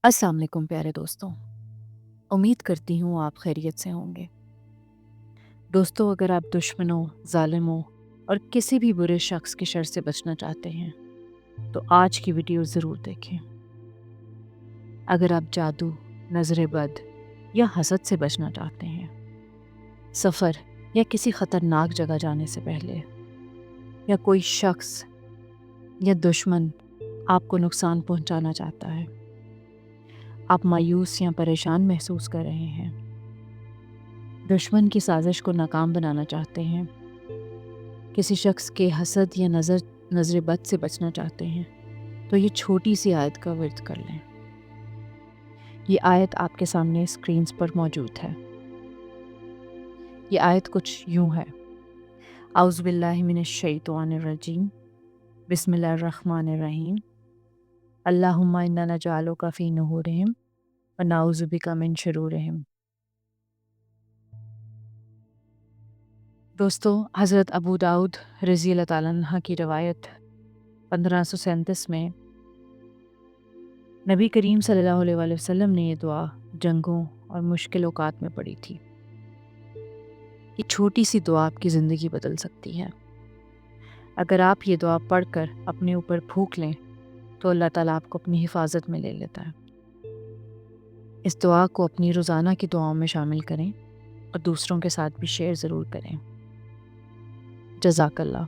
अस्सलाम वालेकुम प्यारे दोस्तों। उम्मीद करती हूँ आप खैरियत से होंगे। दोस्तों, अगर आप दुश्मनों, ज़ालिमों और किसी भी बुरे शख्स की शर से बचना चाहते हैं तो आज की वीडियो ज़रूर देखें। अगर आप जादू, नज़र बद या हसद से बचना चाहते हैं, सफ़र या किसी ख़तरनाक जगह जाने से पहले, या कोई शख्स या दुश्मन आपको नुकसान पहुंचाना चाहता है, आप मायूस या परेशान महसूस कर रहे हैं, दुश्मन की साजिश को नाकाम बनाना चाहते हैं, किसी शख्स के हसद या नज़र बद से बचना चाहते हैं, तो ये छोटी सी आयत का विर्द कर लें। ये आयत आपके सामने स्क्रीन्स पर मौजूद है। ये आयत कुछ यूं है: औज़ु बिल्लाहि मिनश शैतानिर रजीम, बिस्मिल्लाहिर रहमानिर रहीम, अल्लाहुम्मा इन्ना नजअलुका फ़ी नुहूरिहिम व नऊज़ु बिका मिन शुरूरिहिम। दोस्तों, हज़रत अबू दाऊद रज़ी अल्लाह ताला अन्हा की रवायत 1537 में नबी करीम सल्लल्लाहु अलैहि वसल्लम ने ये दुआ जंगों और मुश्किल औक़ात में पढ़ी थी। ये छोटी सी दुआ आपकी ज़िंदगी बदल सकती है। अगर आप ये दुआ पढ़कर अपने ऊपर फूंक लें तो अल्लाह ताला आपको अपनी हिफाजत में ले लेता है। इस दुआ को अपनी रोज़ाना की दुआओं में शामिल करें और दूसरों के साथ भी शेयर ज़रूर करें। जज़ाकल्लाह।